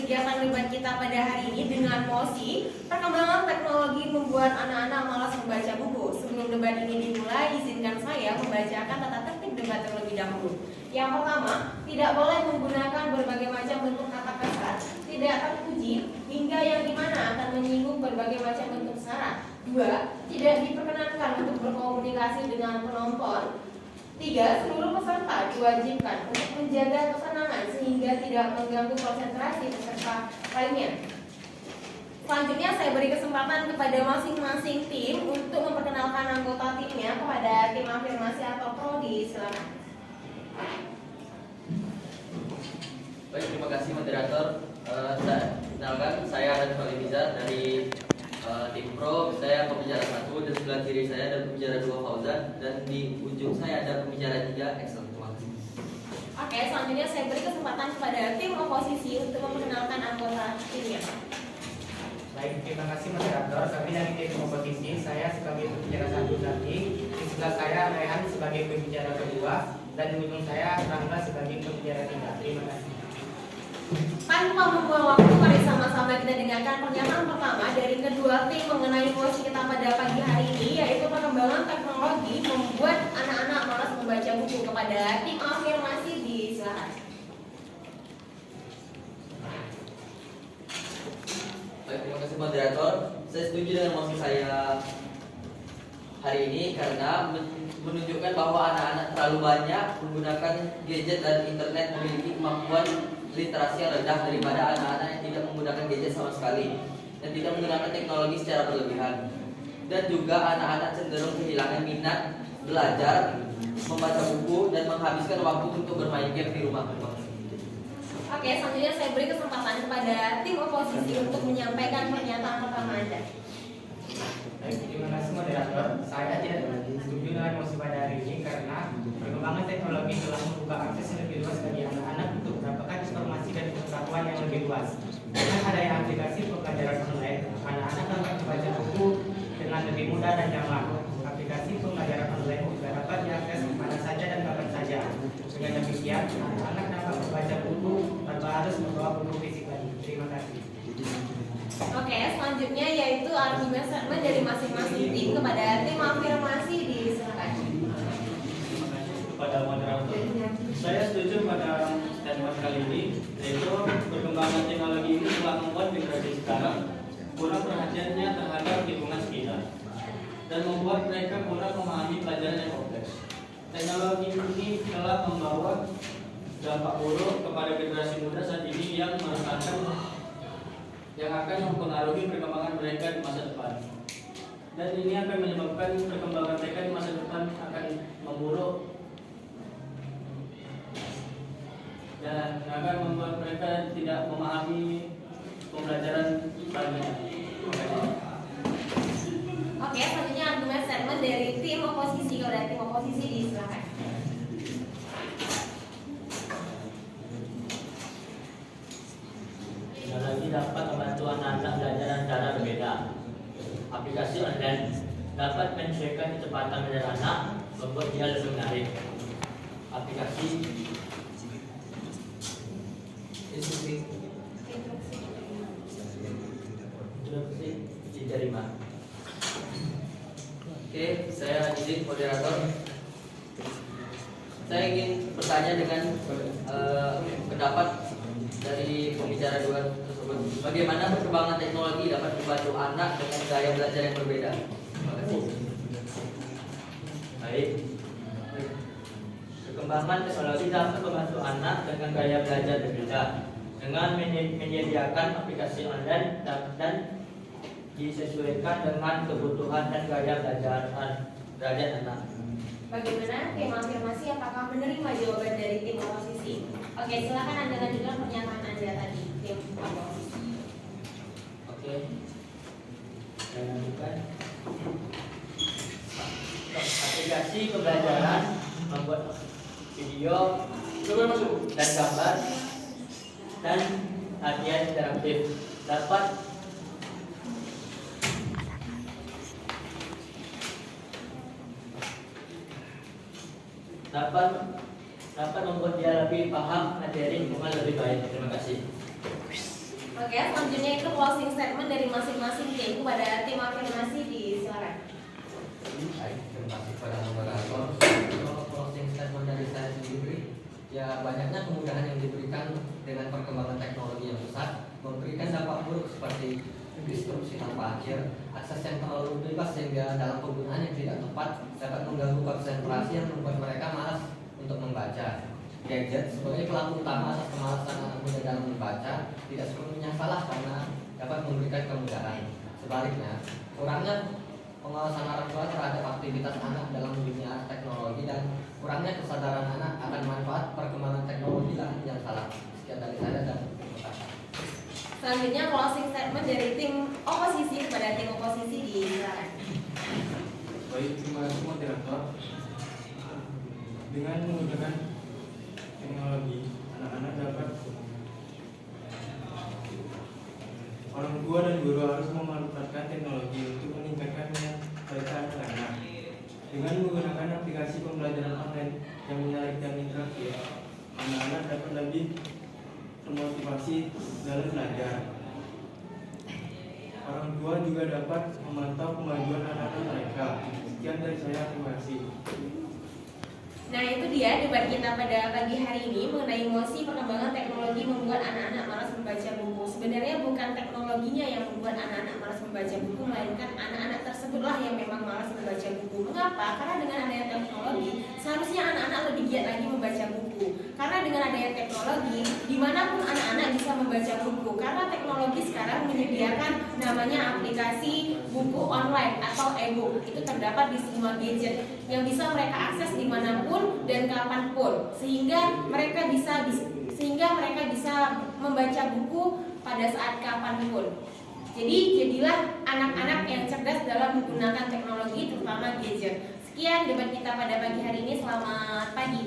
kegiatan debat kita pada hari ini dengan mosi perkembangan teknologi membuat anak-anak malas membaca buku. Sebelum debat ini dimulai, izinkan saya membacakan tata tertib debat terlebih dahulu. Yang pertama, tidak boleh menggunakan berbagai macam bentuk kata kasar, tidak terpuji, hingga yang dimana akan menyinggung berbagai macam bentuk syarat. 2. Tidak diperkenankan untuk berkomunikasi dengan penonton. 3. Seluruh peserta diwajibkan untuk menjaga ketenangan sehingga tidak mengganggu konsentrasi peserta lainnya. Selanjutnya saya beri kesempatan kepada masing-masing tim untuk memperkenalkan anggota timnya kepada tim afirmasi atau prodi. Silakan. Baik, terima kasih moderator. Kenalkan, saya Arif Falibiza dari tim Pro. Saya pembicara 1 dan sebelah kiri saya ada pembicara 2 Fauzan, dan di ujung saya ada pembicara 3 Excel. Terima kasih. Oke, selanjutnya saya beri kesempatan kepada tim oposisi untuk memperkenalkan anggota timnya. Baik, terima kasih moderator. Kami dari tim oposisi, saya sebagai pembicara 1 nanti, di sebelah saya Rehan sebagai pembicara kedua, dan di ujung saya Rangga sebagai pembicara 3. Terima kasih. Tanpa membuang waktu, mari sama-sama kita dengarkan pernyataan pertama dari kedua tim mengenai mosi kita pada pagi hari ini, yaitu perkembangan teknologi membuat anak-anak malas membaca buku. Kepada tim afirmasi, silakan. Baik, terima kasih moderator. Saya setuju dengan mosi saya hari ini karena menunjukkan bahwa anak-anak terlalu banyak menggunakan gadget dan internet, memiliki kemampuan literasi yang rendah daripada anak-anak yang tidak menggunakan gadget sama sekali dan tidak menggunakan teknologi secara berlebihan. Dan juga anak-anak cenderung kehilangan minat belajar, membaca buku, dan menghabiskan waktu untuk bermain game di rumah. Oke, selanjutnya saya beri kesempatan kepada tim oposisi untuk menyampaikan pernyataan pertama Anda. Baik, terima kasih moderator. Saya tidak setuju dengan mosi pada hari ini karena perkembangan teknologi telah membuka akses yang lebih luas bagi anak-anak untuk mendapatkan informasi dan pengetahuan yang lebih luas. Dengan adanya aplikasi pembelajaran online, anak-anak dapat membaca buku dengan lebih mudah dan nyaman. Aplikasi pembelajaran online juga dapat diakses mana saja dan kapan saja. Dengan demikian, anak-anak dapat membaca buku tanpa harus membawa buku fisik lagi. Terima kasih. Oke, selanjutnya yaitu argumen statement dari masing-masing tim kepada tim afirmasi. Silakan. Terima kasih kepada moderator. Saya setuju pada statement kali ini, yaitu perkembangan teknologi ini telah membuat generasi sekarang kurang perhatiannya terhadap lingkungan sekitar dan membuat mereka kurang memahami pelajaran yang kompleks. Teknologi ini telah membawa dampak buruk kepada generasi muda saat ini yang akan mempengaruhi perkembangan mereka di masa depan. Dan ini akan menyebabkan perkembangan mereka di masa depan akan memburuk dan akan membuat mereka tidak memahami pembelajaran selanjutnya. Terima kasih. Oke, selanjutnya argumen statement dari tim oposisi kepada tim oposisi. Silakan. Teknologi dapat membantu anak-anak belajar dengan cara berbeda. Aplikasi online dapat menyesuaikan kecepatan belajar anak, membuat dia lebih menarik. Aplikasi instruksi diterima. Oke, saya izin moderator. Saya ingin bertanya dengan pendapat dari pembicara 2 tersebut. Bagaimana perkembangan teknologi dapat membantu anak dengan gaya belajar yang berbeda? Terima kasih. Baik. Perkembangan teknologi dapat membantu anak dengan gaya belajar berbeda dengan menyediakan aplikasi online dan disesuaikan dengan kebutuhan dan gaya belajar anak. Bagaimana tim afirmasi? Apakah menerima jawaban dari tim oposisi? Oke, silakan Anda lanjutkan pernyataan Anda tadi, tim oposisi. Oke. Saya lanjutkan. Aplikasi pembelajaran membuat video dan gambar dan latihan interaktif dapat membuat dia lebih paham materi lingkungan lebih baik. Terima kasih. Oke, selanjutnya itu closing statement dari masing-masing tim. Kepada tim afirmasi disilakan. Baik, terima kasih kepada moderator. Kalau closing statement dari saya sendiri, ya banyaknya kemudahan yang diberikan dengan perkembangan teknologi yang pesat, memberikan dampak buruk seperti disrupsi tanpa akhir, akses yang terlalu bebas sehingga dalam penggunaan yang tidak tepat dapat mengganggu konsentrasi yang membuat mereka malas untuk membaca. Gadget sebagai pelaku utama atas kemalasan anak muda dalam membaca tidak sepenuhnya salah karena dapat memberikan kemudahan. Sebaliknya, kurangnya pengawasan orang tua terhadap aktivitas anak dalam dunia teknologi dan kurangnya kesadaran anak akan manfaat perkembangan teknologi lah yang salah. Sekian dari saya dan terima kasih. Selanjutnya closing statement dari tim oposisi. Kepada tim oposisi disilakan. Baik, terima kasih moderator. Dengan menggunakan teknologi, anak-anak dapat orang tua dan guru harus memanfaatkan teknologi untuk meningkatkan minat baca anak-anak. Dengan menggunakan aplikasi pembelajaran online yang menyalurkan interaktif, anak-anak dapat lebih termotivasi dalam belajar. Orang tua juga dapat memantau kemajuan anak-anak mereka. Sekian dari saya, terima kasih. Nah, itu dia debat kita pada pagi hari ini mengenai emosi perkembangan teknologi membuat anak-anak malas membaca buku. Sebenarnya bukan teknologinya yang membuat anak-anak malas membaca buku, melainkan anak-anak tersebutlah yang memang malas membaca buku. Mengapa? Karena dengan adanya teknologi, seharusnya anak-anak lebih giat lagi membaca buku. Karena dengan adanya teknologi, dimanapun anak-anak bisa membaca buku. Karena teknologi sekarang menyediakan namanya aplikasi buku online atau e-book. Itu terdapat di semua gadget yang bisa mereka akses dimanapun dan kapanpun, sehingga mereka bisa membaca buku pada saat kapanpun. Jadi jadilah anak-anak yang cerdas dalam menggunakan teknologi, terutama gadget. Sekian debat kita pada pagi hari ini. Selamat pagi.